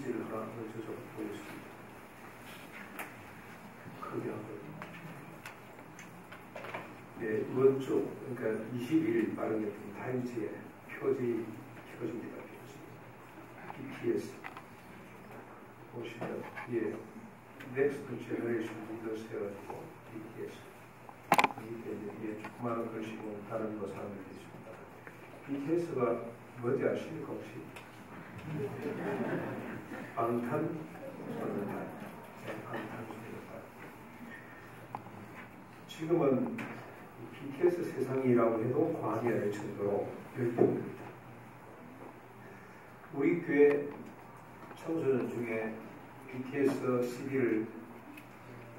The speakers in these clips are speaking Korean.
메시지를 하나 얹어서 보겠습니다. 크게 하거든요. 네, 이번 주, 그러니까 22일 발행했던 타임즈의 표지입니다. BTS. 보시면, 예, Next Generation Leaders 해가지고, BTS. 이게 조그마한 글씨고 다른 거 사람들이 있습니다. BTS가 뭔지 아십니까, 혹시? 방탄소년단. 지금은 BTS 세상이라고 해도 과언이 아닐 정도로 열풍입니다. 우리 교회 청소년 중에 BTS CD를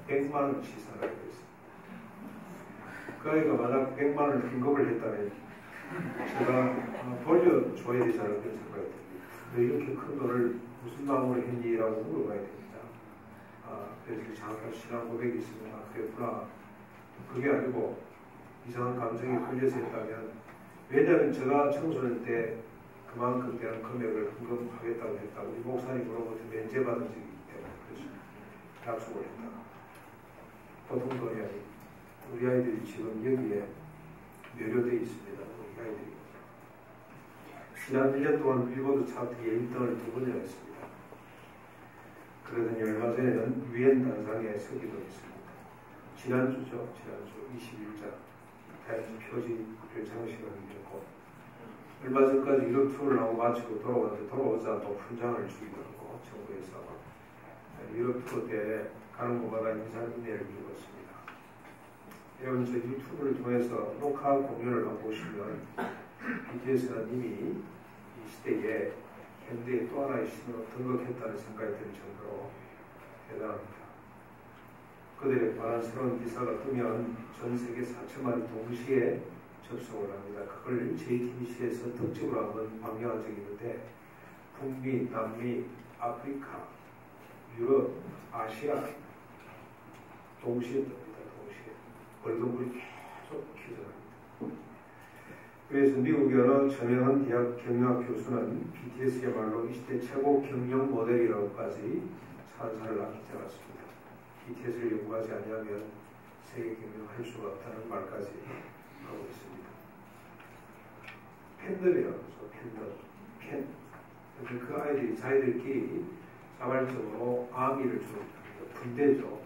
100만 원씩 사가고 있습니다. 그 아이가 만약 100만 원을 헌금을 했다면 제가 돌려줘야 되지 않을까 생각이 듭니다. 왜 이렇게 큰 돈을 무슨 마음으로 했니라고 물어봐야 됩니다. 그래서 잠깐 신앙 고백이 있으면 그랬구나. 그게 아니고 이상한 감정에 걸려서 했다면, 왜냐하면 제가 청소년 때 그만큼 대한 금액을 헌금하겠다고 했다. 우리 목사님으로부터 면제받은 적이 있기 때문에 그래서 약속을 했다. 보통 돈이 아니고 우리 아이들이 지금 여기에 묘료되어 있습니다. 우리 아이들이 지난 1년 동안 빌보드 차트에 1등을 2번이나 했습니다. 그러더니 얼마 전에는 유엔 단상에 서기도 했습니다. 지난주죠. 지난주 21자 타임즈 표지를 장식하게 됐고, 얼마 전까지 유럽 투어를 하고 마치고 돌아오는데 돌아오자 높은 장을 주기도 하고 정부에서 유럽 투어 때 가는 곳마다 인사인내를 입었습니다. 여러분, 저 유튜브를 통해서 녹화 공연을 한번 보시면 BTS는 이미 이 시대에 현대의 또 하나의 신으로 등극했다는 생각이 들 정도로 대단합니다. 그들에 관한 새로운 기사가 뜨면 전 세계 4천만이 동시에 접속을 합니다. 그걸 JTBC에서 특집으로 한번 방영한 적이 있는데, 북미, 남미, 아프리카, 유럽, 아시아 동시에 뜹니다. 동시에. 월급을 계속 켜져갑니다. 그래서 미국의 어느 저명한 대학 경영학 교수는 BTS야말로 이 시대 최고 경영 모델이라고까지 찬사를 남기지 않았습니다. BTS를 연구하지 아니하면 세계 경영할 수가 없다는 말까지 하고 있습니다. 팬덤이라고 하죠. 팬덤. 그 아이들이 자기들끼리 자발적으로 아미를 주는 군대죠.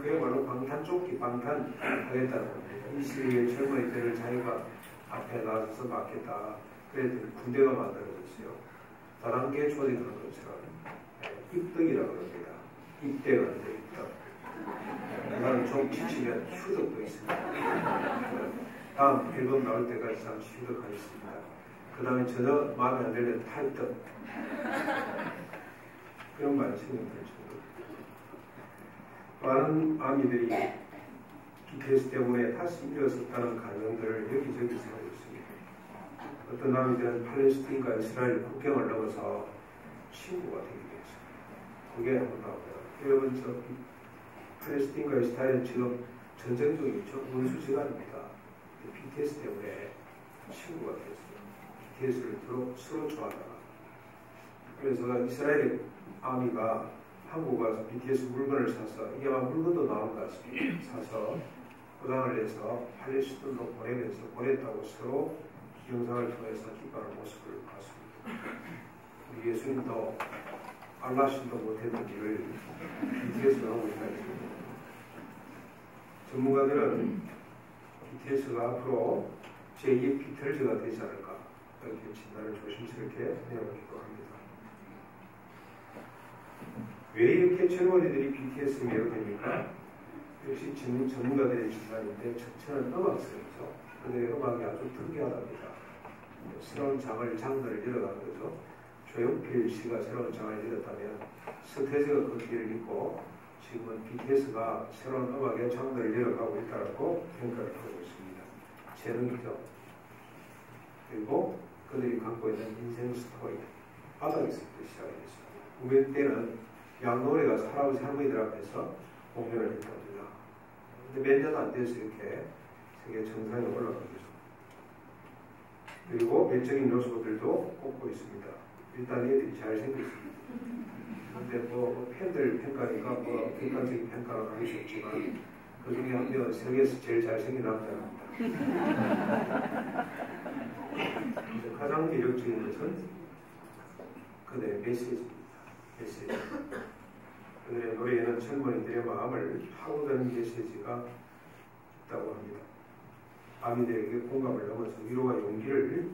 그야말로 방탄조끼, 방탄하겠다는 겁니다. 이 시대의 젊은이들을 자기가 앞에 나서서 맡겠다. 그랬더니 군대가 만들어졌어요. 다단계 조직하는 것처럼 입덕이라고 합니다. 입대가 안 돼, 입덕. 나는 좀 지치면 휴덕도 있습니다. 다음 앨범 나올 때까지 잠시 휴덕하겠습니다. 그 다음에 전혀 마음에 안 들면 탈덕. 그런 말이 생각될 정도. 많은 아미들이 BTS 때문에 다시 일어섰다는 가정들을 여기저기서 하고 있습니다. 어떤 아미들은 팔레스틴과 이스라엘 국경을 넘어서 친구가 되기 위해서. 그게 한번 나오고요. 여러분, 저 팔레스틴과 이스라엘은 지금 전쟁 중이죠. 원수지간입니다. BTS 때문에 친구가 됐어요. BTS를 서로 좋아하다가. 그래서 이스라엘 아미가 한국 와서 BTS 물건을 사서, 이게 아마 물건도 나온 것 같습니다. 사서 포장을 해서 팔레스틴으로 보내면서 보냈다고 서로 영상을 통해서 기뻐하는 모습을 봤습니다. 예수님도 알라신도 못했던 일을 BTS가 하고 있다 했습니다. 전문가들은 BTS가 앞으로 제2의 비틀즈가 되지 않을까, 이렇게 진단을 조심스럽게 내놓기도 합니다. 왜 이렇게 젊은이들이 BTS에 매료됩니까? 역시 전문가들의 진단인데, 첫째는 음악성이죠. 그들의 음악이 아주 특이하답니다. 새로운 장르를 열어가는 거죠. 조용필 씨가 새로운 장르를 열었다면 서태지가 그 길을 잇고 지금은 BTS가 새로운 음악의 장르를 열어가고 있다고 평가를 하고 있습니다. 재능이죠. 그리고 그들이 갖고 있는 인생 스토리, 바닥에서부터 시작했습니다. 우리 때는 양노래 가서 할아버지 할머니들 앞에서 공연을 했답니다. 근데 몇 년 안 돼서 이렇게 세계 정상에 올라간 거죠. 그리고 외적인 요소들도 꼽고 있습니다. 일단 애들이 잘생겼습니다. 근데 뭐 팬들 평가니까 뭐 객관적인 평가는 하기 쉽지만 그 중에 한 명은 세계에서 제일 잘생긴 남자입니다. 가장 매력적인 것은 그들의 메시지입니다. 메시지. 그들의 노래에는 젊은이들의 마음을 파고드는 메시지가 있다고 합니다. 아미들에게 공감을 넘어서 위로와 용기를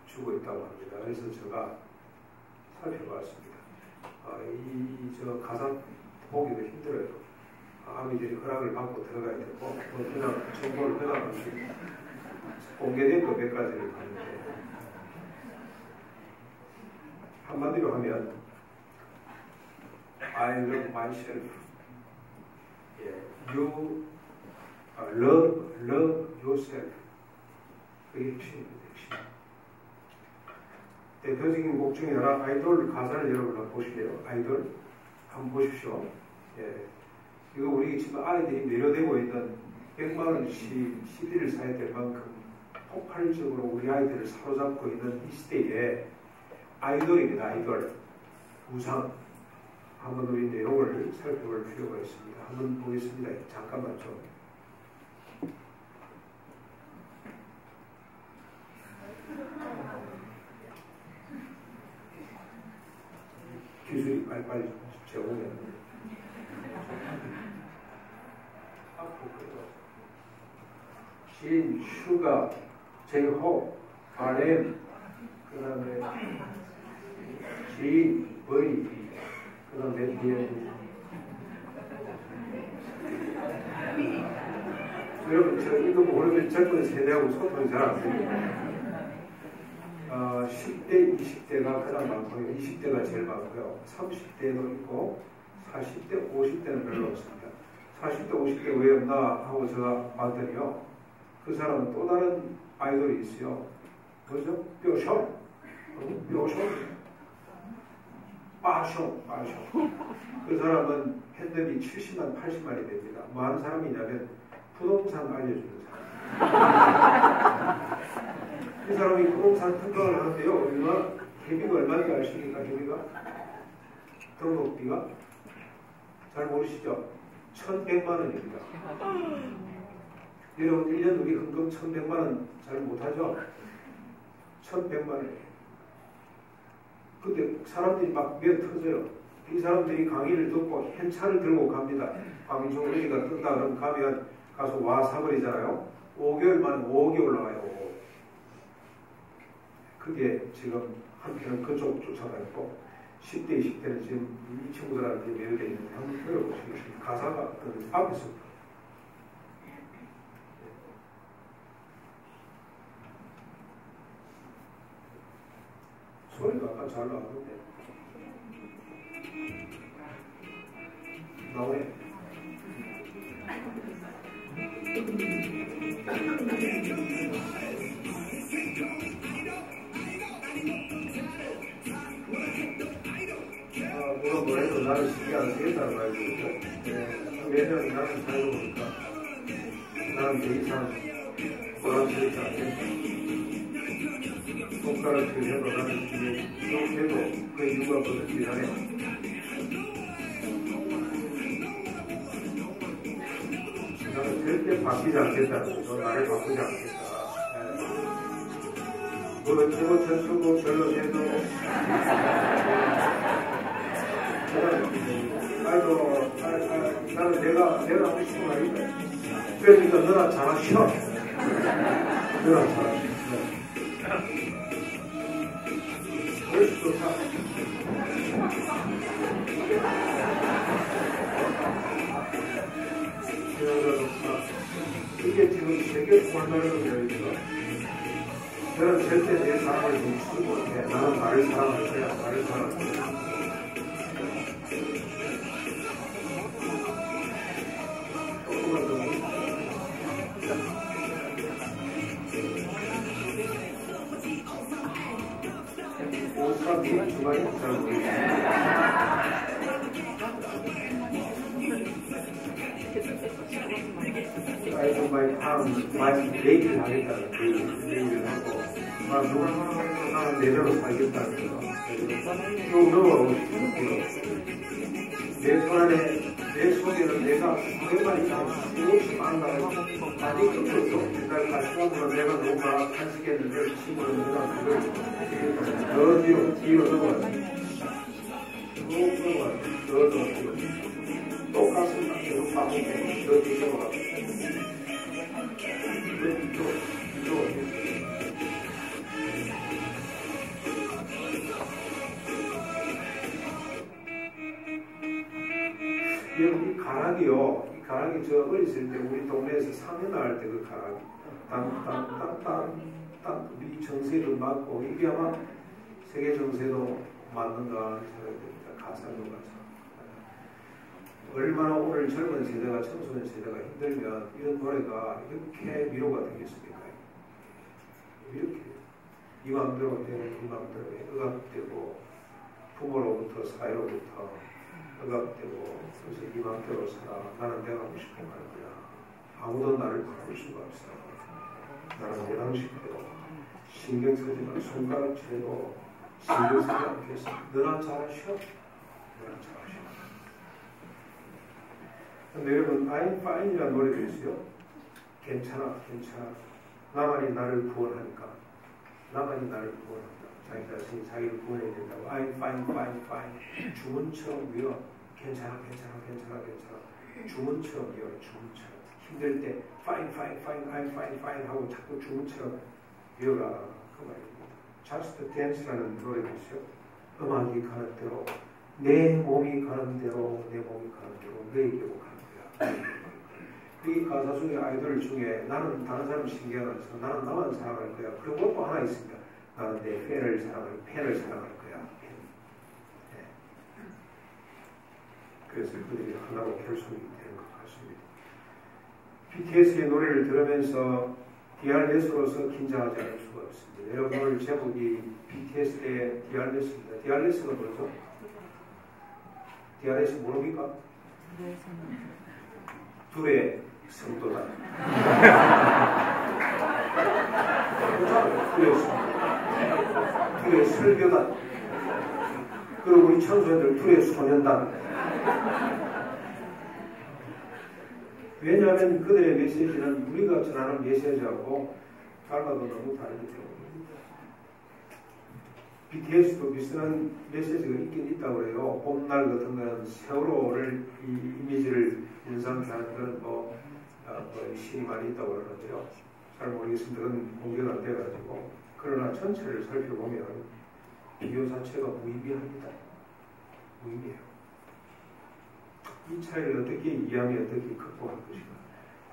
주고 있다고 합니다. 그래서 제가 살펴봤습니다. 저 가사 보기도 힘들어요. 아미들이 허락을 받고 들어가야 되고, 뭐 그냥 정보를 그냥 공개된 거 몇 가지를 봤는데, 한마디로 하면, I love myself. You love yourself. 그게 핵심입니다. 핵심. 대표적인 곡 중에 하나, 아이돌 가사를 여러분 한번 보실래요? 아이돌 한번 보십시오. 이거 우리 지금 아이들이 매료되고 있는 100만 원씩 CD를 사야 될 만큼 폭발적으로 우리 아이들을 사로잡고 있는 이 시대에 아이돌입니다. 아이돌. 우상. 한번 우리 내용을 살펴볼 필요가 있습니다. 한번 보겠습니다. 잠깐만 좀. 기술이 빨리빨리 제공해. 신, 슈가, 제이홉, RM, 그 다음에 G, V, 그 다음에 BM. 여러분, 저 이거 모르면 젊은 세대하고 소통이 잘 안 됩니다. 10대, 20대가 가장 많고요. 20대가 제일 많고요. 30대도 있고 40대, 50대는 별로 없습니다. 40대, 50대 왜 없나 하고 제가 봤더니요. 그 사람은 또 다른 아이돌이 있어요. 뭐죠? 뾰쇼. 뾰쇼. 빠쇼. 그 사람은 팬덤이 70만, 80만이 됩니다. 뭐 하는 사람이냐면 부동산 알려주는 사람. 이 사람이 부동산 특강을 하는데요. 개비가 얼마인지 아십니까? 개비가? 등록비가? 잘 모르시죠? 1,100만 원입니다. 여러분 1년 우리 헌금 1,100만 원 잘 못하죠? 1,100만 원이에요. 근데 사람들이 막 몇 터져요. 이 사람들이 강의를 듣고 현차를 들고 갑니다. 광주 어디가 뜬다 그러면 가면 가서 와 사버리잖아요. 5개월 만에 5억이 올라가요. 그게 지금 한편은 그쪽 쫓아다니고 10대, 20대는 지금 이 친구들한테 매료되어 있는데 한번 들어보시겠습니다. 가사가 어떤 앞에서 소리가 아까 잘 나왔는데 나오네. 누가 뭐래도 나를 신경 안 쓰겠다는 말이죠. 매년 나는 살고 보니까 나는 더 이상 보람스럽지 않겠다. 손가락 들여도 나는 지금 해도 그 이유가 뭐든지 간에 나는 절대 바뀌지 않겠다. 너 나를 바꾸지 않겠다. 뭐 어쩌고 저쩌고 별로 해도 아이고 나는 내가 하고 싶은 말이다. 그러니까 너나 잘하시오. 너나 잘하시오. 그래서 좋다. 이게 지금 세계 통한다는 거예요. 저는 절대 내 사랑을 멈추지 못해. 나는 나를 사랑할 거야. 나를 사랑할 거야. 아이고, 많이 얘기를 하겠다는 얘기를 하고 누가 살아가면 나는 내대로 살겠다는 거. 쭉 넘어가고 싶어요. 내 손 안에, 내 속에는 내가 오랜만에 수없이 만나고 많이 끊겼어. 그날 가시방으로 내가 너무 간직했는데 친구는 내가 그걸 더 뒤로 넘어가요. 쭉 넘어가요. 똑같은 날 계속 반복해. 더 뒤로 넘어가요. 이 가락이요. 이 가락이 저 어렸을 때 우리 동네에서 상현을 할 때 그 가락. 땅땅땅땅땅 우리 정세도 맞고 이게 아마 세계 정세도 맞는가 생각이 듭니다. 가사는 가사. 얼마나 오늘 젊은 세대가 청소년 세대가 힘들면 이런 노래가 이렇게 위로가 되겠습니까? 이렇게 이 마음대로 되는 이 마음대로 억압되고 부모로부터 사회로부터 억압되고 그래서 이 마음대로 살아. 나는 내가 하고 싶은 거 할 거야. 아무도 나를 바꿀 수가 없어. 나는 내 방식대로 신경 쓰지 마. 손가락질해도 신경 쓰지 않겠어. 너나 잘하셔. 너나 잘하셔. 근데 여러분 I'm fine이라는 노래도 있어요. 괜찮아 괜찮아. 나만이 나를 구원하니까. 나만이 나를 구원한다. 자기 자신이 자기를 구원해야 된다고. I'm fine fine fine. 주문처럼 위로 괜찮아 괜찮아 괜찮아 괜찮아. 주문처럼 위로 주문처럼. 힘들 때 fine fine fine I'm fine fine 하고 자꾸 주문처럼 위로라 그 말입니다. Just Dance라는 노래도 있어요. 음악이 가는 대로 내 몸이 가는 대로 내 몸이 가는 대로 너에게로 가는 거야. 이 가사 중에 아이돌 중에 나는 다른 사람 신경 안 써. 나는 나만 사랑할 거야. 그런 것도 하나 있습니다. 나는 내 팬을 사랑할 거야. 팬. 네. 그래서 그들이 하나로 결속이 되는 것 같습니다. BTS의 노래를 들으면서 디알레스로서 긴장하지 않을 수가 없습니다. 여러분 오늘 제목이 BTS의 디알레스입니다. 디알레스가 뭐죠? 디알레스 모릅니까? 둘의 성도다. 둘의 설교다. 그리고 우리 청소년들 둘의 소년단. 왜냐하면 그들의 메시지는 우리가 전하는 메시지하고 달라도 너무 다르기 때문입니다. BTS도 비슷한 메시지가 있긴 있다고 그래요. 봄날 같은 거는 세월호를 이 이미지를 연상케 하는 그런 뭐 신이 많이 있다고 그러는데요. 잘 모르겠습니다. 그건 공개가 안 돼가지고. 그러나 전체를 살펴보면 비교 자체가 무의미합니다. 무의미해요. 이 차이를 어떻게 이해하며 어떻게 극복할 것인가.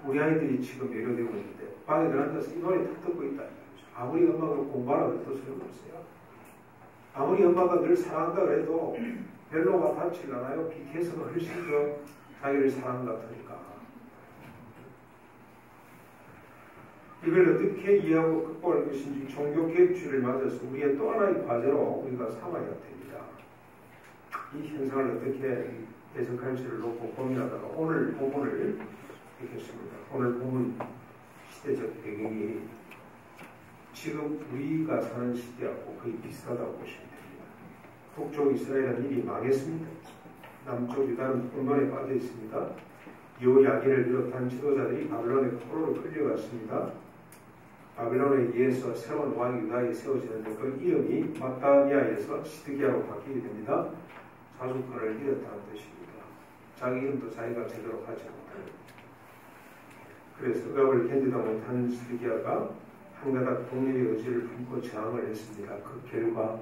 우리 아이들이 지금 매료되고 있는데 방에 들어앉아서 이 노래 다 듣고 있다. 아무리 엄마가 공부하라고 해도 소용없어요. 아무리 엄마가 늘 사랑한다 그래도 별로가 닿지 않아요. BTS가 훨씬 더 자기를 사랑한 것 같으니까. 이걸 어떻게 이해하고 극복할 것인지 종교개혁주의를 맞아서 우리의 또 하나의 과제로 우리가 삼아야 됩니다. 이 현상을 어떻게 해석할지를 놓고 고민하다가 오늘 본문을 읽겠습니다. 오늘 본문 시대적 배경이 지금 우리가 사는 시대하고 거의 비슷하다고 보시면 됩니다. 북쪽 이스라엘은 이미 망했습니다. 남쪽 유다는 혼돈에 빠져 있습니다. 여호야긴을 비롯한 지도자들이 바벨론의 포로로 끌려갔습니다. 바벨론에 의해서 새로운 왕이 유다에 세워지는데 그 이름이 마따니아에서 시드기야로 바뀌게 됩니다. 자주권을 잃었다는 뜻입니다. 자기 이름도 자기가 제대로 하지 못하는. 그래서 억압을 견디다 못한 시드기야가 한 가닥 독립의 의지를 품고 저항을 했습니다. 그 결과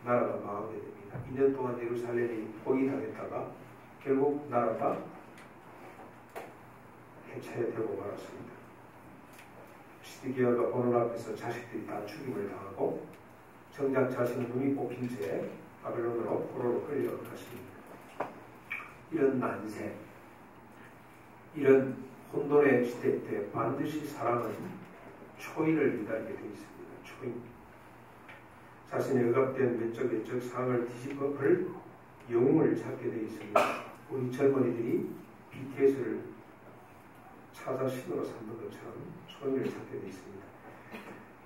나라가 망하게 됩니다. 2년 동안 예루살렘이 포위당했다가 결국 나라가 해체되고 말았습니다. 시드기야가 보는 앞에서 자식들이 다 죽임을 당하고 정작 자신은 눈이 뽑힌 채 바벨론으로 포로로 끌려갔습니다. 이런 난세, 이런 혼돈의 시대 때 반드시 사람은 초인을 기다리게 되어 있습니다. 초인. 자신의 억압된 외적 상황을 뒤집어 볼 영웅을 찾게 되어 있습니다. 우리 젊은이들이 BTS를 찾아 신으로 삼는 것처럼 초인을 찾게 되어 있습니다.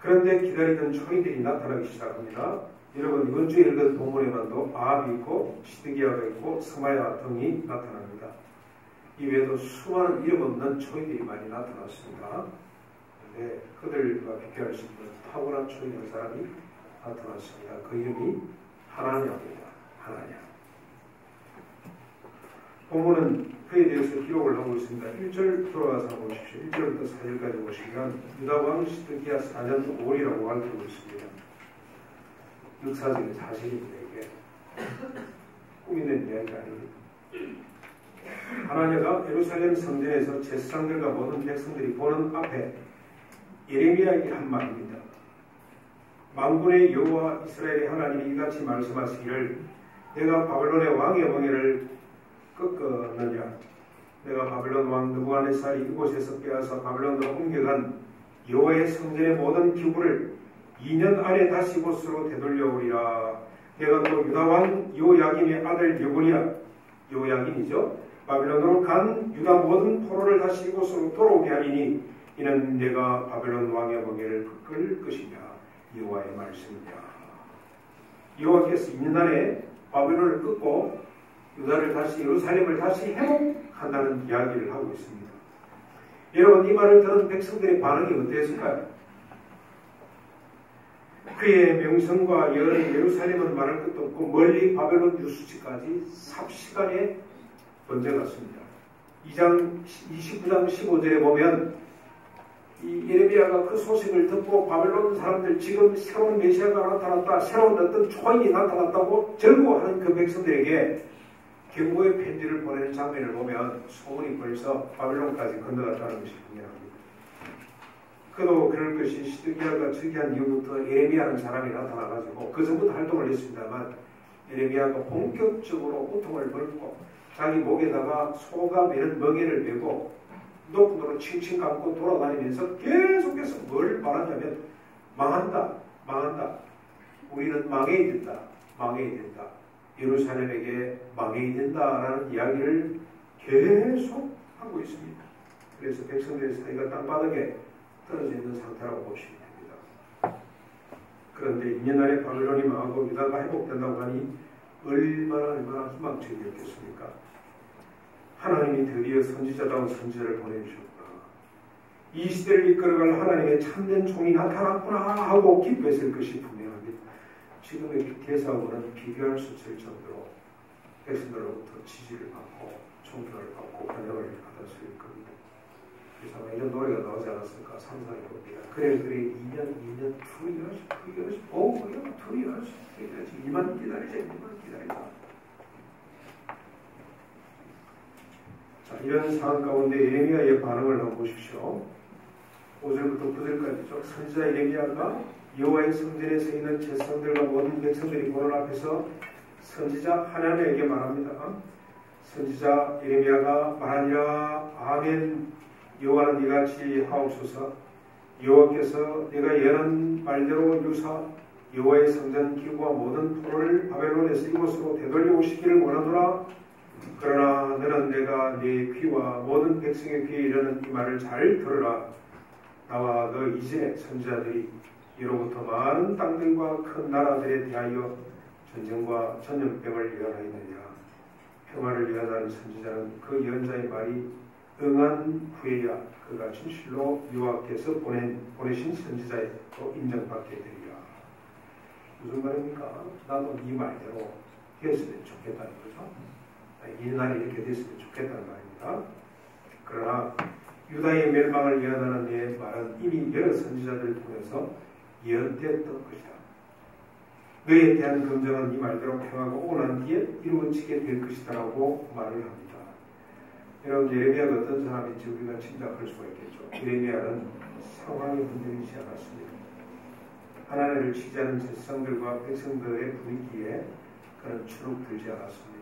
그런데 기다리던 초인들이 나타나기 시작합니다. 여러분 이번 주에 읽은 본문에만도 아합이 있고 시드기야가 있고 스마야 등이 나타납니다. 이외에도 수많은 이름 없는 초인들이 많이 나타났습니다. 그런데 그들과 비교할 수 있는 탁월한 초인의 사람이 나타났습니다. 그 이름이 하나냐입니다. 하나냐. 본문은 그에 대해서 기록을 하고 있습니다. 1절 돌아가서 보십시오. 1절부터 4절까지 보시면 유다왕 시드기야 4년 5월이라고 알고 있습니다. 역사적인 사실입니다. 이게 꾸미는 이야기가 아닙니다. 하나냐가 예루살렘 성전에서 제사장들과 모든 백성들이 보는 앞에 예레미야에게 한 말입니다. 만군의 여호와 이스라엘의 하나님이 이같이 말씀하시기를 내가 바벨론의 왕의 멍에를 꺾었느냐. 내가 바벨론 왕 느부갓네살이 이곳에서 빼앗아 바벨론으로 옮겨간 여호와의 성전의 모든 기구를 2년 안에 다시 이곳으로 되돌려오리라. 내가 또 유다 왕 요야김의 아들 요야김이죠. 바벨론으로 간 유다 모든 포로를 다시 이곳으로 돌아오게 하리니 이는 내가 바벨론 왕의 멍에를 꺾을 것이냐. 여호와의 말씀이냐. 여호와께서 2년 안에 바벨론을 꺾고 유다를 다시 예루살렘을 다시 회복한다는 이야기를 하고 있습니다. 여러분 이 말을 들은 백성들의 반응이 어땠을까요? 그의 명성과 여인 예루살렘은 말할 것도 없고 멀리 바벨론 유수지까지 삽시간에 번져갔습니다. 29장 15절에 보면 이 예레미야가 그 소식을 듣고 바벨론 사람들 지금 새로운 메시아가 나타났다, 새로운 어떤 초인이 나타났다고 절구하는 그 백성들에게 경고의 편지를 보내는 장면을 보면 소문이 벌써 바벨론까지 건너갔다는 것이 분명합니다. 그도 그럴 것이 시드기야가 즉위한 이후부터 예레미야라는 사람이 나타나가지고 그 전부터 활동을 했습니다만 예레미야가 본격적으로 고통을 벌고 자기 목에다가 소가 매는 멍에를 메고 높은 도로 칭칭 감고 돌아다니면서 계속해서 뭘 말하냐면 망한다. 우리는 망해야 된다. 예루살렘에게 망해야 된다라는 이야기를 계속 하고 있습니다. 그래서 백성들의 사이가 땅바닥에 떨어져 있는 상태라고 보시면 됩니다. 그런데 2년 안에 바벨론이 망하고 유다가 회복된다고 하니 얼마나 희망적이었겠습니까? 하나님이 드디어 선지자다운 선지자를 보내주셨구나. 이 시대를 이끌어갈 하나님의 참된 종이 나타났구나 하고 기뻐했을 것이 분명합니다. 지금의 BTS하고는 비교할 수 없을 정도로 백성들로부터 지지를 받고 존경을 받고 환영을 받았을 겁니다. 그래서 아마 이런 노래가 나오지 않았을까 상상해 봅니다. 그래 2년 2 years 오 2 years 이만 기다리자. 자, 이런 상황 가운데 예레미야의 반응을 한번 보십시오. 5절부터 9절까지죠. 선지자 예레미야가 여호와의 성전에 서 있는 제사장들과 모든 백성들이 보는 앞에서 선지자 하나님에게 말합니다. 선지자 예레미야가 말하니라. 아멘. 여호와는 이같이 하옵소서. 여호와께서 내가 예언한 말대로 유사 여호와의 성전 기구와 모든 포로를 바벨론에서 이곳으로 되돌려 오시기를 원하노라. 그러나 너는 내가 네 귀와 모든 백성의 귀에 이르는 이 말을 잘 들으라. 나와 너 이제 선지자들이 이로부터 많은 땅들과 큰 나라들에 대하여 전쟁과 전염병을 예언하였느냐. 평화를 예언하는 선지자는 그 예언자의 말이 응한 후에야 그가 진실로 여호와께서 보내신 선지자로 인정받게 되리라. 무슨 말입니까? 나도 네 말대로 했으면 좋겠다는 거죠. 이 날이 이렇게 됐으면 좋겠다는 말입니다. 그러나 유다의 멸망을 예언하는 내 말은 이미 여러 선지자들을 통해서 예언되었던 것이다. 너에 대한 긍정은 이 말대로 평화가 오고 난 뒤에 이루어지게 될 것이다 라고 말을 합니다. 여러분 예레미야가 어떤 사람인지 우리가 짐작할 수가 있겠죠. 예레미야는 상황이 흔들리지 않았습니다. 하나님을 지지하는 제사장들과 백성들의 분위기에 그는 주눅들지 않았습니다.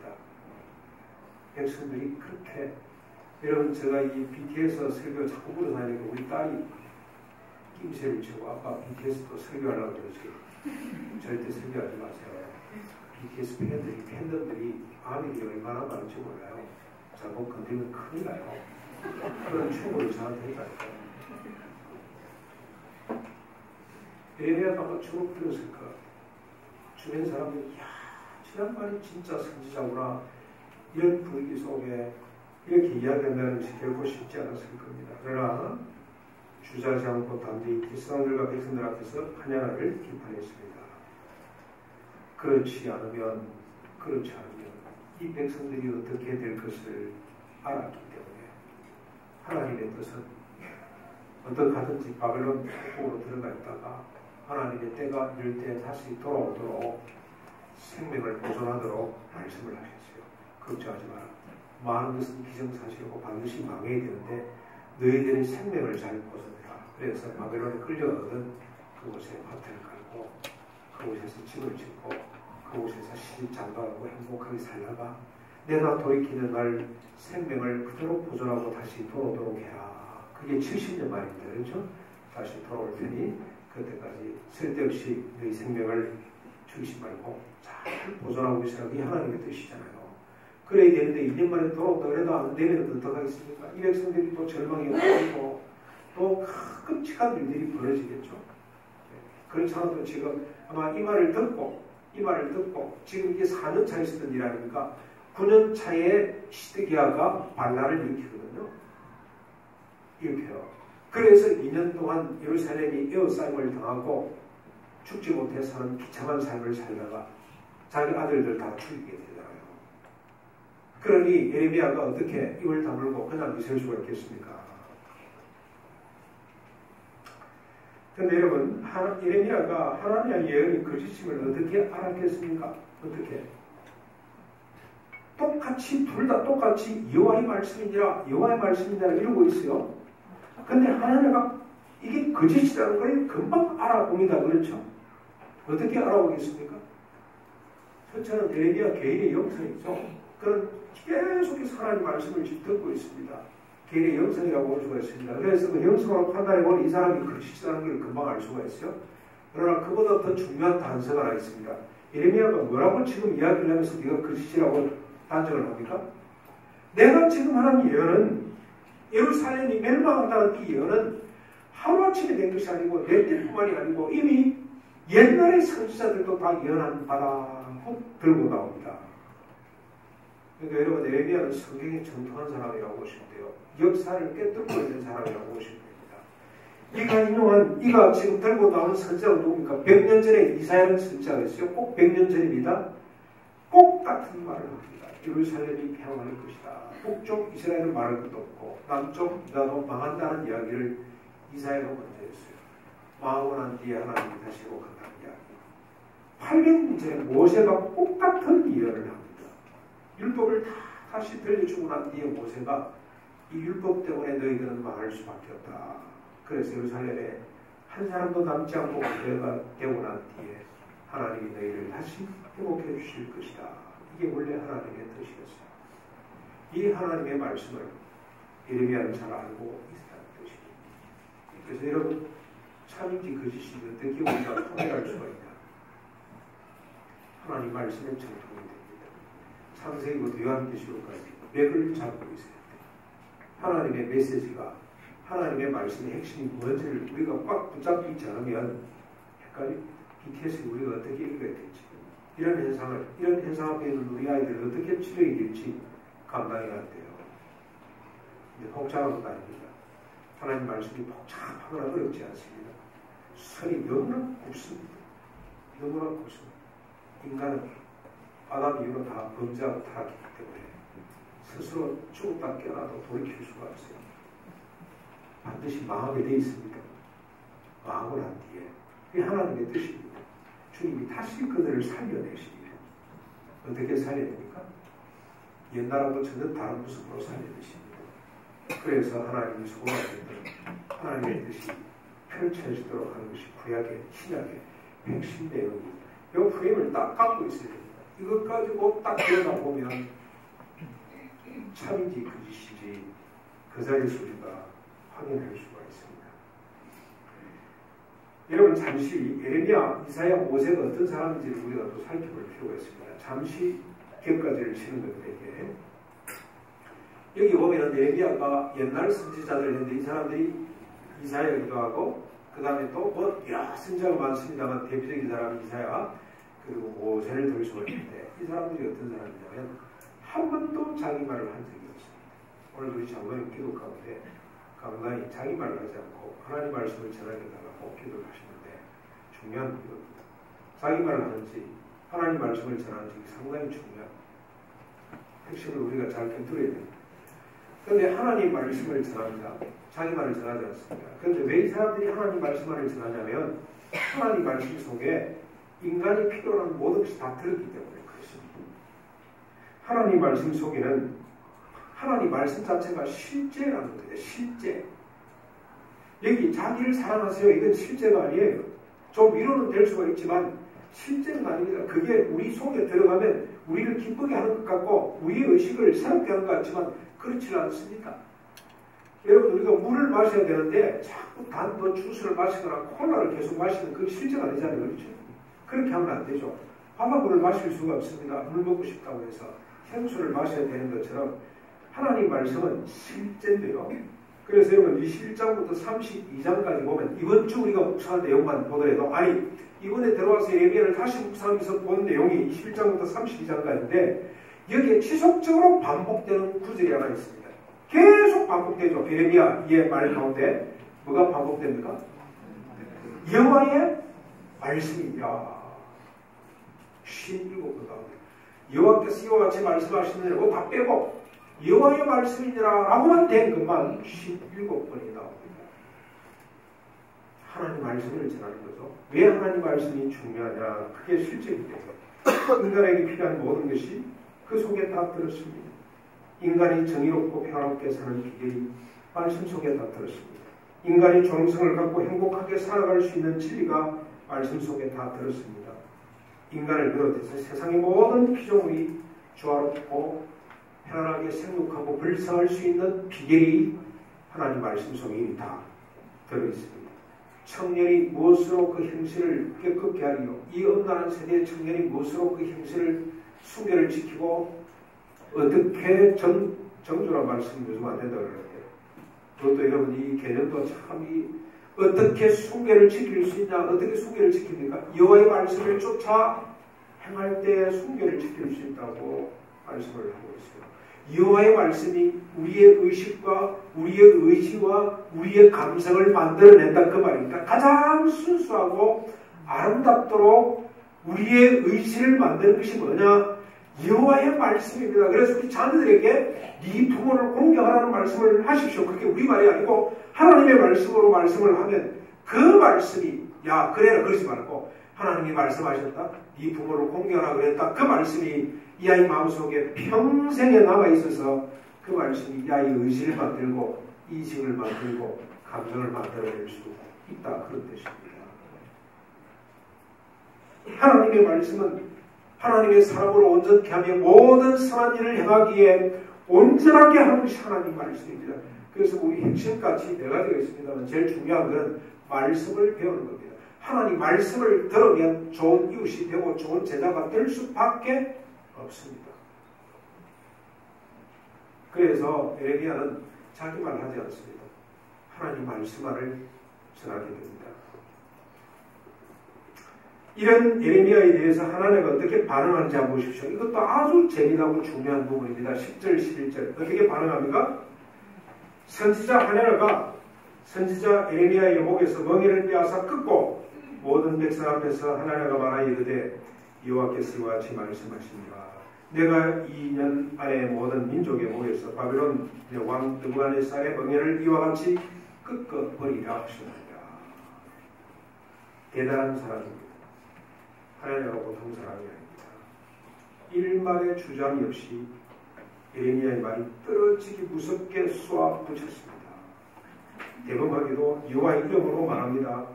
백성들이 그렇게 여러분 제가 이 BTS 설교 자꾸 부르고 다니니까 우리 딸이 낌새를 치고 아빠 BTS도 설교하려고 그러지. 절대 설교하지 마세요. BTS 팬들이 아미들이 얼마나 많은지 몰라요. 잘못 건드리면 큰일 나요. 그런 충고를 저한테 했다니까요. 예레미야가 아마 주눅 들었을 것 같아요. 주변 사람들이 이야 저 양반이 진짜 선지자구나 이런 분위기 속에 이렇게 이야기한다는 것이 결코 쉽지 않았을 겁니다. 그러나 주저하지 않고 담대히 사람들과 백성들 앞에서 하냐나를 비판했습니다. 그렇지 않으면 이 백성들이 어떻게 될 것을 알았기 때문에 하나님의 뜻은 어떻게 하든지 바벨론 속으로 들어가 있다가 하나님의 때가 이럴 때 다시 돌아오도록 생명을 보존하도록 말씀을 하셨어요. 걱정하지 마라. 많은 것은 기정사실이고 반드시 망해야 되는데 너희들의 생명을 잘 보존해라. 그래서 바벨론에 끌려가거든 그곳에 화태를 깔고 그곳에서 집을 짓고 그곳에서 시집 장가하고 행복하게 살다가 내가 돌이키는 날 생명을 그대로 보존하고 다시 돌아오도록 해라. 그게 70년 만입니다. 그렇죠? 다시 돌아올 테니 그때까지 쓸데없이 너희 생명을 죽이지 말고 잘 보존하고 있으라. 그게 하나님의 뜻이잖아요. 그래야 되는데 1년 만에 돌아온다 그래도 안 되면 어떡하겠습니까? 이 백성들이 또 절망에 빠지고 또 끔찍한 일들이 벌어지겠죠. 그런 상황도 지금 아마 이 말을 듣고 지금 이게 4년 차에 있었던 일 아닙니까? 9년 차에 시드기야가 반란을 일으키거든요. 일으켜요. 그래서 2년 동안 예루살렘이 에워싸임을 당하고 죽지 못해 사는 비참한 삶을 살다가 자기 아들들 다 죽이게 되잖아요. 그러니 예레미야가 어떻게 입을 다물고 그냥 있을 수가 있겠습니까? 그런데 여러분, 예레미야가 하나님의 예언이 거짓임을 어떻게 알았겠습니까? 어떻게? 둘 다 똑같이 여호와의 말씀이니라 이러고 있어요. 근데 하나님가 이게 거짓이라는 걸 금방 알아봅니다. 그렇죠? 어떻게 알아보겠습니까? 첫째는 예레미야 개인의 영성이죠. 그런 계속해서 하나님 말씀을 듣고 있습니다. 개인의 영성이라고 볼 수가 있습니다. 그래서 그 영성으로 판단해보면 이 사람이 거짓이라는 걸 금방 알 수가 있어요. 그러나 그보다 더 중요한 단서가 하나 있습니다. 예레미야가 뭐라고 지금 이야기를 하면서 네가 거짓이라고 단정을 합니까? 내가 지금 하는 예언은 예루살렘이 멸망한다는 이 예언은 하루아침에 된 것이 아니고 내 때뿐만이 아니고 이미 옛날의 선지자들도 다 예언한 바라고 들고 나옵니다. 그러니까 여러분 예레미야는 성경에 정통한 사람이라고 보시면 돼요. 역사를 꿰뚫고 있는 사람이라고 보시면 됩니다. 이가 지금 들고 나오는 선지자가 누굽니까? 100년 전에 이사야는 선지자가 있어요. 꼭 100년 전입니다. 꼭 같은 말을 합니다. 예루살렘이 패망할 것이다. 북쪽 이스라엘은 말할 것도 없고 남쪽 유다도 망한다는 이야기를 이사야가 먼저 했어요. 망하고 난 뒤에 하나님이 다시 회복한다는 이야기. 800년 전에 모세가 꼭 같은 예언을 합니다. 율법을 다시 들려주고 난 뒤에 모세가 이 율법 때문에 너희들은 망할 수밖에 없다. 그래서 예루살렘에 한 사람도 남지 않고 교회가 되고 난 뒤에 하나님이 너희를 다시 회복해 주실 것이다. 이게 원래 하나님의 뜻이었어요. 이 하나님의 말씀을 예레미야는 잘 알고 있었다는 뜻입니다. 그래서 여러분 참인지 거짓인지 어떻게 우리가 판별할 수가 있냐? 하나님 말씀에 정통이 됩니다. 창세기부터 요한계시록까지 맥을 잡고 있어야 돼요. 하나님의 메시지가 하나님의 말씀의 핵심이 뭔지를 우리가 꽉 붙잡고 있지 않으면 헷갈리 BTS를 우리가 어떻게 읽어야 될지 이런 현상 앞에 있는 우리 아이들을 어떻게 치료해야 될지 감당이 안 돼요. 근데 복잡한 건 아닙니다. 하나님 말씀이 복잡하거나 어렵지 않습니다. 선이 너무나 굵습니다. 너무나 굵습니다. 인간은 아담 이후로 다 범죄하고 타락했기 때문에 스스로 죽었다 깨어나도 돌이킬 수가 없어요. 반드시 망하게 되어 있습니다. 망하고 난 뒤에 그게 하나님의 뜻입니다. 주님이 다시 그들을 살려내십니다. 어떻게 살려냅니까? 옛날하고 전혀 다른 모습으로 살려내십니다. 그래서 하나님이 소원하셨던 하나님의 뜻이 펼쳐지도록 하는 것이 구약의 신약의 핵심 내용입니다. 이 프레임을 딱 갖고 있어야 됩니다. 이것 가지고 딱 들여다보면 참인지 거짓인지 그 자리에서 우리가 확인할 수가 있습니다. 여러분 잠시 예레미야, 이사야, 모세가 어떤 사람인지를 우리가 또 살펴볼 필요가 있습니다. 잠시 격가지를 치는 것들에게 여기 보면 예레미야가 옛날 선지자들 했는데 이 사람들이 이사야이기도 하고 그 다음에 또 뭐 여러 선지자가 많습니다만 대표적인 사람이 이사야 그리고 모세를 들 수가 있는데 이 사람들이 어떤 사람이냐면 한 번도 자기 말을 한 적이 없습니다. 오늘 우리 장로님 기도 가운데 간간히 자기 말을 하지 않고 하나님 말씀을 전하게 달라고 기도를 하시는데 중요한 이겁니다. 자기 말을 하는지 하나님 말씀을 전하는지 상당히 중요한 핵심을 우리가 잘 꿰뚫어야 됩니다. 그런데 하나님 말씀을 전합니다. 자기 말을 전하지 않습니다. 그런데 왜 이 사람들이 하나님 말씀을 전하냐면 하나님 말씀 속에 인간이 필요로 하는 모든 것이 다 들었기 때문에 그렇습니다. 하나님 말씀 속에는 하나님 말씀 자체가 실제라는 거예요. 실제. 여기 자기를 사랑하세요. 이건 실제가 아니에요. 좀 위로는 될 수가 있지만 실제는 아닙니다. 그게 우리 속에 들어가면 우리를 기쁘게 하는 것 같고 우리의 의식을 새롭게 하는 것 같지만 그렇지 않습니다. 여러분 우리가 물을 마셔야 되는데 자꾸 단 뭐 주스를 마시거나 콜라를 계속 마시는 그게 실제가 아니잖아요. 그렇죠? 그렇게 하면 안 되죠. 바닷물을 마실 수가 없습니다. 물 먹고 싶다고 해서 생수를 마셔야 되는 것처럼 하나님 말씀은 실제인데요. 그래서 여러분 21장부터 32장까지 보면 이번 주 우리가 묵상한 내용만 보더라도 아니 이번에 들어와서 예레미야를 다시 묵상하면서 본 내용이 21장부터 32장까지인데 여기에 지속적으로 반복되는 구절이 하나 있습니다. 계속 반복되죠. 예레미야의 말 가운데 뭐가 반복됩니까? 여호와의 말씀이니라. 57번 가운데 여호와께서 이와 같이 말씀하시느냐고 다 빼고 여호와의 말씀이니라 라고만 된 것만 17번이 나옵니다. 하나님 말씀을 전하는 거죠. 왜 하나님 말씀이 중요하냐? 그게 실제입니다. 인간에게 필요한 모든 것이 그 속에 다 들었습니다. 인간이 정의롭고 평화롭게 사는 비결이 말씀 속에 다 들었습니다. 인간이 존엄성을 갖고 행복하게 살아갈 수 있는 진리가 말씀 속에 다 들었습니다. 인간을 비롯해서 세상의 모든 피조물이 조화롭고 편안하게 생육하고 불성할 수 있는 비결이 하나님 말씀 속에 이미 다 들어있습니다. 청년이 무엇으로 그 형실을 깨끗게 하리요? 이 온난한 세대의 청년이 무엇으로 그 형실을 순결을 지키고 어떻게 정조란 말씀이 요즘 안 된다고 그러는데 그것도 여러분 이 개념도 참 어떻게 순결을 지킬 수 있냐? 어떻게 순결을 지킵니까? 여호와의 말씀을 쫓아 행할 때 순결을 지킬 수 있다고 말씀을 하고 있어요. 여호와의 말씀이 우리의 의식과 우리의 의지와 우리의 감성을 만들어낸다 그 말입니다. 가장 순수하고 아름답도록 우리의 의지를 만드는 것이 뭐냐? 여호와의 말씀입니다. 그래서 우리 자녀들에게 네 부모를 공경하라는 말씀을 하십시오. 그게 우리 말이 아니고 하나님의 말씀으로 말씀을 하면 그 말씀이 야 그래라 그러지 말고 하나님이 말씀하셨다. 네 부모를 공경하라 그랬다. 그 말씀이 이 아이 마음속에 평생에 남아있어서 그 말씀이 이 아이의 의지를 만들고 인식을 만들고 감정을 만들어낼 수 있다. 그런 뜻입니다. 하나님의 말씀은 하나님의 사람으로 온전케 하며 모든 선한 일을 행하기에 온전하게 하는 것이 하나님 말씀입니다. 그래서 우리 핵심같이 네 가지가 있습니다만 제일 중요한 것은 말씀을 배우는 겁니다. 하나님 말씀을 들으면 좋은 이웃이 되고 좋은 제자가 될 수밖에 없습니다. 그래서 예레미야는 자기 말 하지 않습니다. 하나님 말씀만을 전하게 됩니다. 이런 예레미야에 대해서 하나님이 어떻게 반응하는지 한번 보십시오. 이것도 아주 재미나고 중요한 부분입니다. 10절, 11절. 어떻게 반응합니까? 선지자 하나님가 선지자 예레미야의 목에서 멍에를 빼앗아 끊고 모든 백성 앞에서 하나님가 말하여 이르되 여호와께서 이와 같이 말씀하십니다. 내가 2년 안에 모든 민족의 목에서 바벨론 왕 느부갓네살의 멍에를 이와 같이 꺾어버리라 하십니다. 대단한 사람입니다. 하나님하고 보통 사람이 아닙니다. 일말의 주저함이 없이 예레미야의 말이 떨어지기 무섭게 쏘아붙였습니다. 대범하게도 여호와의 이름으로 말합니다.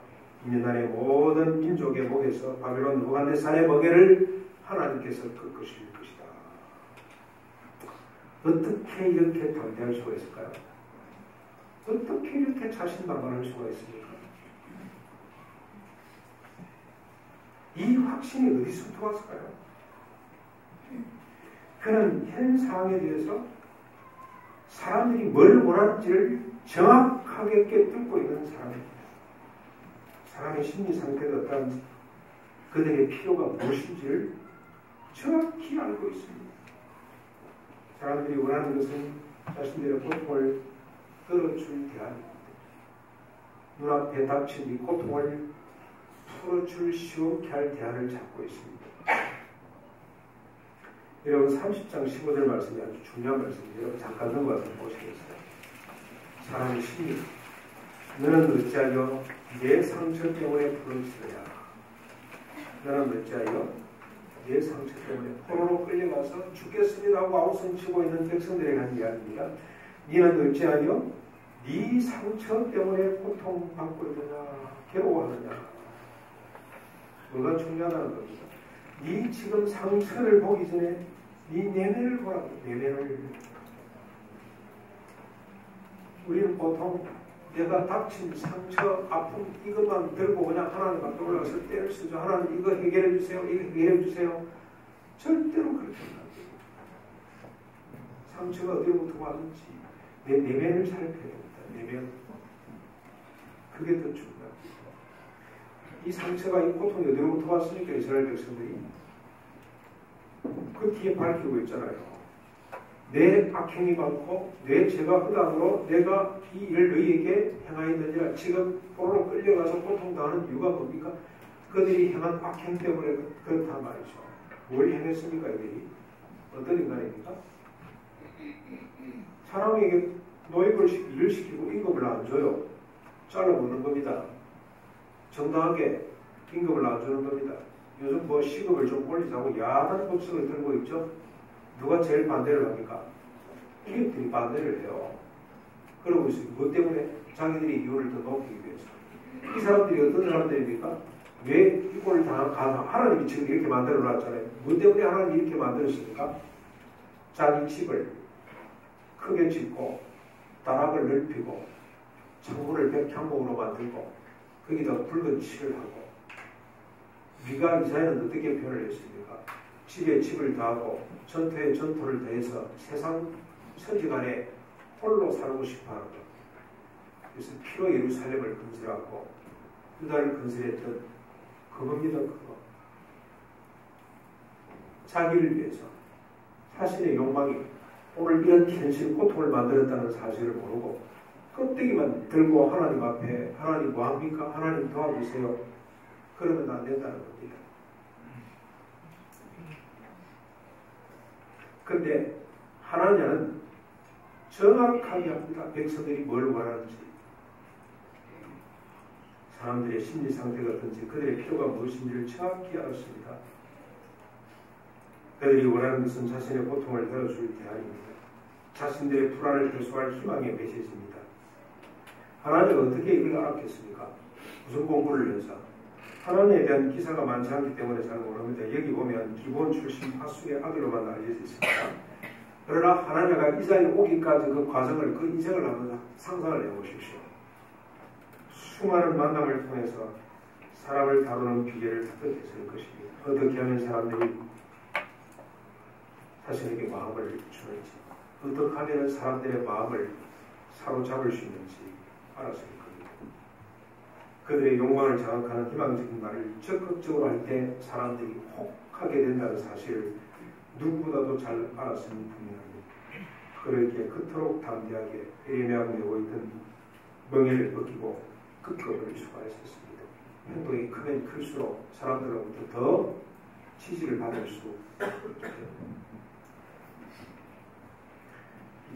2년 안에 모든 민족의 목에서 바벨론 느부갓네살의 멍에를 하나님께서 꺾으실 것이다. 어떻게 이렇게 담대할 수가 있을까요? 어떻게 이렇게 자신만만할 수가 있습니까? 이 확신이 어디서 들어왔을까요? 그는 현 상황에 대해서 사람들이 뭘 원하는지를 정확하게 꿰뚫고 있는 사람입니다. 사람의 심리 상태가 어떠한지, 그들의 필요가 무엇인지를 정확히 알고 있습니다. 사람들이 원하는 것은 자신들의 고통을 떨어줄 대안입니다. 눈앞에 닥친 이 고통을 풀어줄 시원케 할 대안을 찾고 있습니다. 여러분 30장 15절 말씀이 아주 중요한 말씀입니다. 여러분 잠깐 넘어가서 보시겠어요? 사람의 심리, 너는 어찌하여 내 상처 때문에 부르짖느냐. 너는 어찌하여 내 상처 때문에 포로로 끌려가서 죽겠습니다 하고 아우성 치고 있는 백성들에게 한 이야기입니다. 너는 어찌하여 네 상처 때문에 고통받고 있느냐, 괴로워하느냐. 뭐가 중요하다는 겁니다. 네 지금 상처를 보기 전에 네 내면을 보라고. 내면을. 우리는 보통 내가 닥친 상처, 아픔 이것만 들고 그냥 하나님 앞에 올라가서 때를 쓰죠. 하나님 이거 해결해 주세요. 이거 해결해 주세요. 절대로 그렇게 안 돼요. 상처가 어디로부터 왔는지 내 내면을 살펴야 됩니다. 내면. 그게 더 중요합니다. 이 상처가, 이 고통이 어디로부터 왔으니까 이스라엘 백성들이 그 뒤에 밝히고 있잖아요. 내 악행이 많고 내 죄가 허당으로 내가 이 일을 너희에게 행하였느니라. 지금 포로로 끌려가서 고통당하는 이유가 뭡니까? 그들이 행한 악행 때문에 그렇단 말이죠. 뭘 행했습니까? 이들이? 어떤 인간입니까? 사람에게 노역을 일을 시키고 임금을 안 줘요. 잘라먹는 겁니다. 정당하게 임금을 안 주는 겁니다. 요즘 뭐 시급을 좀 올리자고 야단 법석을 들고 있죠. 누가 제일 반대를 합니까? 기업들이 반대를 해요. 그러고 있어요. 뭐 때문에? 자기들이 이윤을 더 높이기 위해서. 이 사람들이 어떤 사람들입니까? 왜 이꼴을 당한 하나님이 지금 이렇게 만들어 놨잖아요. 뭐 때문에 하나님이 이렇게 만들었습니까? 자기 집을 크게 짓고 다락을 넓히고 창문을 백향목으로 만들고 거기다 붉은 칠을 하고, 미가 이사야는 어떻게 표현을 했습니까? 집에 집을 더하고 전토에 전토를 더해서 세상 천지간에 홀로 살고 싶어하는 것. 그래서 피로 예루살렘을 건설하고 유다를 건설했던 그겁니다. 그거. 자기를 위해서 자신의 욕망이 오늘 이런 현실 고통을 만들었다는 사실을 모르고 껍데기만 들고 하나님 앞에 하나님 뭐합니까? 하나님 도와주세요. 그러면 안 된다는 겁니다. 그런데 하나님은 정확하게 합니다. 백성들이 뭘 원하는지, 사람들의 심리 상태가 어떤지, 그들의 필요가 무엇인지를 정확히 알았습니다. 그들이 원하는 것은 자신의 고통을 덜어줄 대안입니다. 자신들의 불안을 해소할 희망의 메시지입니다. 하나님은 어떻게 이걸 알았겠습니까? 무슨 공부를 해서? 하나님에 대한 기사가 많지 않기 때문에 잘 모릅니다. 여기 보면 기본 출신 파수의 아들로만 알려져 있습니다. 그러나 하나님과 이 자리에 오기까지 그 과정을, 그 인생을 한번 상상을 해보십시오. 수많은 만남을 통해서 사람을 다루는 비결을 습득했을 것입니다. 어떻게 하면 사람들이 자신에게 마음을 주는지, 어떻게 하면 사람들의 마음을 사로잡을 수 있는지 알았을 겁니다. 그들의 욕망을 자극하는 희망적인 말을 적극적으로 할 때 사람들이 혹하게 된다는 사실을 누구보다도 잘 알았으면 분명합니다. 그렇게 그토록 담대하게 예매하고 내고 있던 명예를 벗기고 급격을 수고할 수 있습니다. 행동이 크면 클수록 사람들로부터 더 지지를 받을 수 있습니다.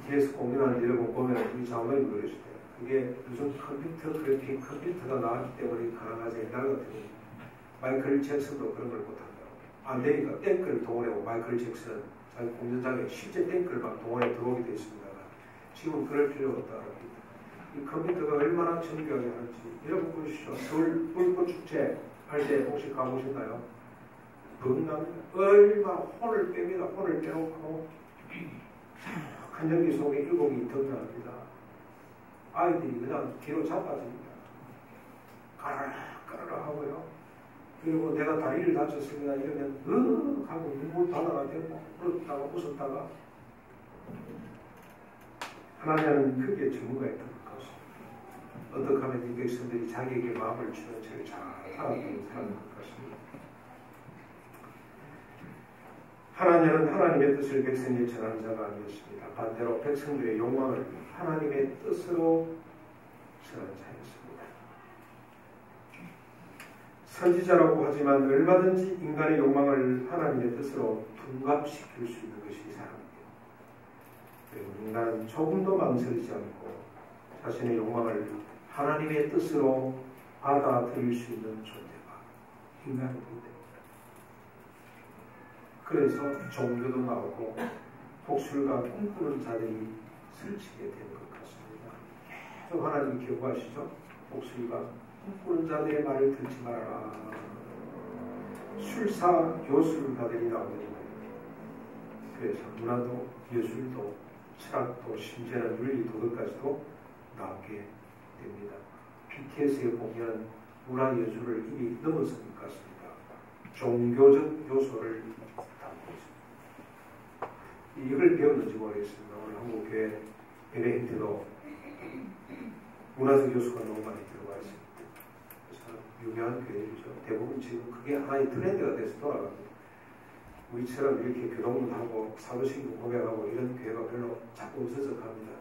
BTS 공연하는 여러분 보면 우리 자문이 그러실 때 그게 요즘 컴퓨터 그래픽 컴퓨터가 나왔기 때문에 가능하지. 옛날 같으면 마이클 잭슨도 그런 걸 못한다고. 안 되니까 탱크를 동원하고 마이클 잭슨 자기 공연장에 실제 탱크를 막 동원해 들어오게 되어 있습니다. 지금 그럴 필요가 없다고 합니다. 이 컴퓨터가 얼마나 정교하게 하는지 여러분 보시죠. 서울 불꽃축제 할 때 혹시 가보셨나요? 겁납니다. 얼마나 혼을 뺍니다. 혼을 빼놓고 큰 연기 속에 일곡이 등장합니다. 아이들이 그냥 뒤로 자빠집니다. 까르르 하고요. 그리고 내가 다리를 다쳤습니다. 이러면 하고 눈물 바다가 되고 울었다가 웃었다가 하나님은 크게 전문가였던 것입니다. 어떻게 하면 이 백성들이 자기에게 마음을 주는 채를 잘 살았던 사람인 것 같습니다. 하나님은 하나님의 뜻을 백성에게 전하는 자가 아니었습니다. 반대로 백성들의 욕망을 하나님의 뜻으로 전하는 자였습니다. 선지자라고 하지만 얼마든지 인간의 욕망을 하나님의 뜻으로 둔갑시킬 수 있는 것이 사람입니다. 그리고 인간은 조금도 망설이지 않고 자신의 욕망을 하나님의 뜻으로 받아들일 수 있는 존재가 인간입니다. 그래서 종교도 나오고 복술과 꿈꾸는 자들이 설치게 된 것 같습니다. 계속 하나님이 경고하시죠. 복술과 꿈꾸는 자들의 말을 듣지 말아라. 술사 교술가들이 나오는 거예요. 그래서 문화도 예술도 철학도 심지어는 윤리 도덕까지도 나오게 됩니다. BTS의 공연은 문화 예술을 이미 넘어선 것 같습니다. 종교적 요소를 담고 있습니다. 이걸 배웠는지 모르겠습니다. 오늘 한국 교회 예배 행태도 문화적 요소가 너무 많이 들어가 있습니다. 그래서 유명한 교회죠. 대부분 지금 그게 하나의 트렌드가 돼서 돌아갑니다. 우리처럼 이렇게 교동문하고 사도신경 고백하고 이런 교회가 별로 자꾸 없어져 갑니다.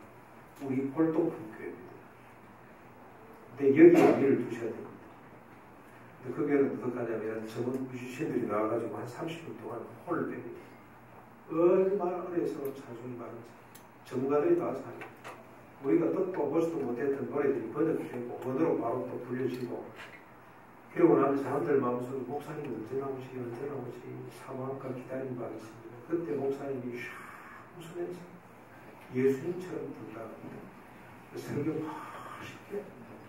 우리 골동품 교회입니다. 근데 여기에 미를 두셔야 됩니다. 근데 그 교회는 어떻게 하냐면 전문 뮤지션들이 나와가지고 한 30분 동안 홀을 뺍니다. 얼마나 그래서 찬송이 많은지 전문가들이 나와서 합니다. 우리가 듣도 보지도 못했던 노래들이 번역되고 언어로 바로 또 불려지고 그러고 나면 사람들 마음속에 목사님이 언제 나오지 사모함과 기다리는 바가 있습니다. 그때 목사님이 웃으면서 예수님처럼 등장합니다. 설교 멋있게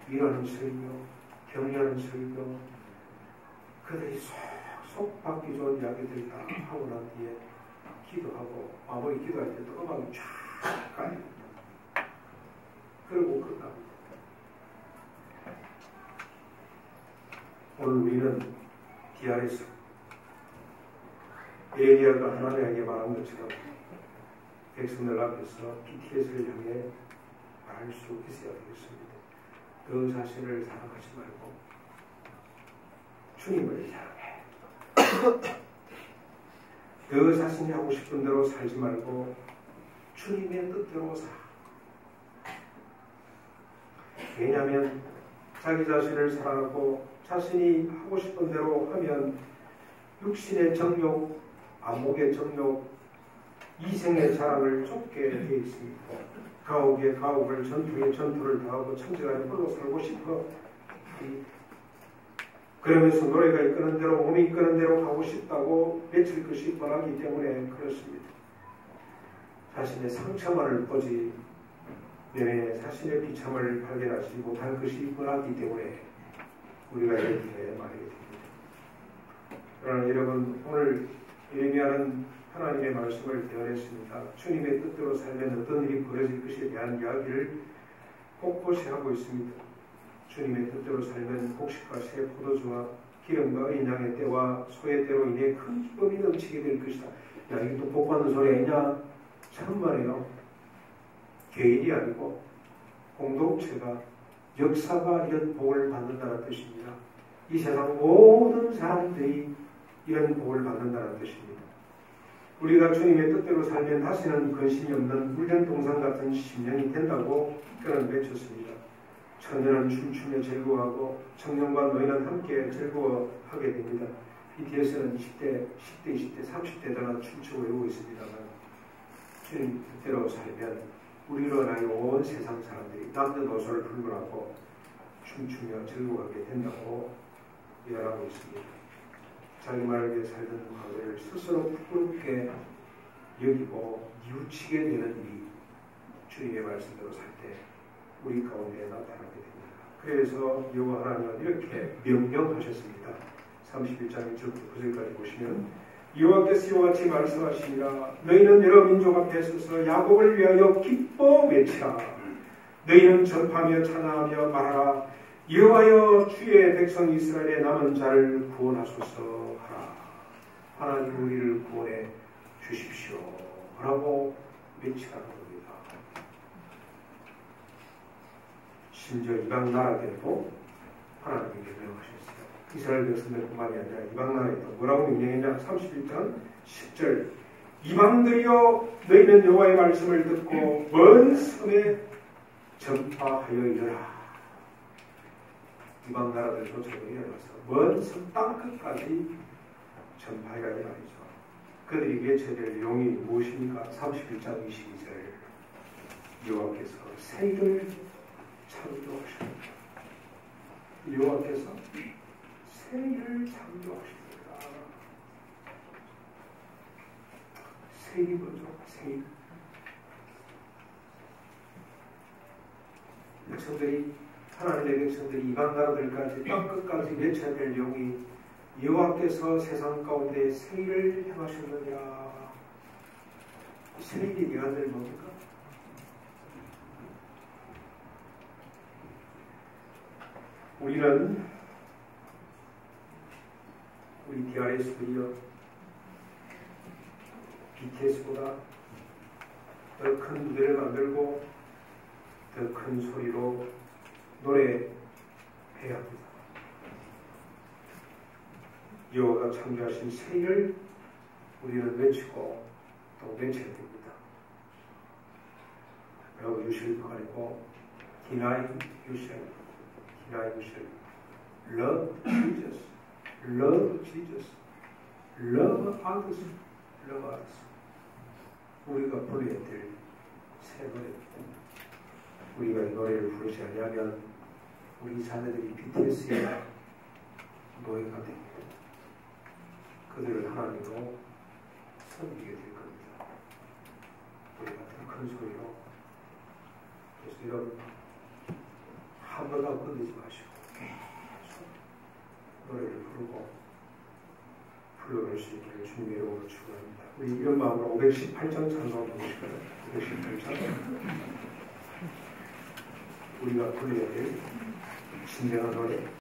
위로하는 설교, 격려하는 설교, 그들이 쏙 받기 좋은 이야기들을 다 하고 난 뒤에 기도하고 마무리 기도할 때 또 음악이 쫙 깔립니다. 그리고 끝납니다. 오늘 우리는 DRS 에리아가 하나님에게 말한 것처럼 백성들 앞에서 BTS를 향해 말할 수 있어야 되겠습니다. 너 자신을 사랑하지 말고 주님을 사랑해. 너 자신이 하고 싶은 대로 살지 말고 주님의 뜻대로 살아. 왜냐하면 자기 자신을 사랑하고 자신이 하고 싶은 대로 하면 육신의 정욕, 안목의 정욕, 이생의 자랑을 쫓게 되어 있습니다. 가옥에 가옥을, 전투에 전투를 다하고 천지간에 홀로 살고 싶어. 그러면서 노래가 이끄는 대로, 몸이 이끄는 대로 가고 싶다고 외칠 것이 뻔하기 때문에 그렇습니다. 자신의 상처만을 보지 내내 자신의 비참을 발견하지 못할 것이 뻔하기 때문에 우리가 이렇게 말하게 됩니다. 그러나 여러분, 오늘 예레미야는 하나님의 말씀을 대언했습니다. 주님의 뜻대로 살면 어떤 일이 벌어질 것에 대한 이야기를 곳곳이 하고 있습니다. 주님의 뜻대로 살면 곡식과 새 포도주와 기름과 어린 양의 때와 소의 때로 인해 큰 기쁨이 넘치게 될 것이다. 야, 이게 또 복 받는 소리 아니냐? 참말이에요. 개인이 아니고 공동체가, 역사가 이런 복을 받는다는 뜻입니다. 이 세상 모든 사람들이 이런 복을 받는다는 뜻입니다. 우리가 주님의 뜻대로 살면 다시는 근심이 없는 물전동산 같은 심령이 된다고 그는 외쳤습니다. 처녀는 춤추며 즐거워하고 청년과 노인은 함께 즐거워하게 됩니다. BTS는 20대, 10대, 20대, 30대다가 춤추고 외우고 있습니다만 주님 뜻대로 살면 우리로 하여 온 세상 사람들이 남녀노소를 불문하고 춤추며 즐거워하게 된다고 예언하고 있습니다. 자기 말을 위해 살던 과거를 스스로 부끄럽게 여기고 뉘우치게 되는 일이 주님의 말씀대로 살 때 우리 가운데 나타나게 됩니다. 그래서 여호와 하나님은 이렇게 명령하셨습니다. 31장 1절부터 9절까지 보시면 여호와께서 이와 같이 말씀하시니라. 너희는 여러 민족 앞에 서서 야곱을 위하여 기뻐 외치라. 너희는 전파하며 찬양하며 말하라. 여호와여 주의 백성 이스라엘의 남은 자를 구원하소서 하라. 하나님 우리를 구원해 주십시오 라고 외치라는 겁니다. 심지어 이방 나라들도 하나님께 명령하셨어요. 이스라엘 백성들뿐만이 아니라 이방 나라에도 뭐라고 명령했냐? 31장 10절 이방들이여 너희는 여호와의 말씀을 듣고 먼 섬에 전파하여 이르라. 이방 나라들도 저들이 일어나서 먼 섬 땅끝까지 전파하여 말이죠. 그들이 외쳐될 용이 무엇입니까? 31장 22절 여호와께서 새를 창조하십니다. 여호와께서 새를 창조하십니다. 새이 뭐죠? 새. 백성들이 하나님의 백성들이 이방 나라들까지 땅끝까지 외쳐야 될 용이 여호와께서 세상 가운데 새를 행하셨느니라. 새의 예언들 뭡니까? 우리는 우리 DRS들이요 BTS보다 더 큰 무대를 만들고 더 큰 소리로 노래해야 합니다. 여호와가 창조하신 새를 우리는 외치고 또 외쳐야 됩니다. 여러분 유실도 아니고 Deny yourself. Deny yourself. Love Jesus. Love Jesus. Love others. Love others. 우리가 불러야 될 새 노래입니다. 우리가 이 노래를 부르지 않으면 우리 자녀들이 BTS의 노예가 됩니다. 그들을 하나님으로 섬기게 될 겁니다. 우리가 더 큰 소리로. 그래서 여러분 한 번도 끊이지 마시고 계속 노래를 부르고 불러낼 수 있기를 주님의 이름으로 축원합니다. 우리 이런 마음으로 518장 찬송 보실까요? 518장 우리가 불러야 될 진정한 노래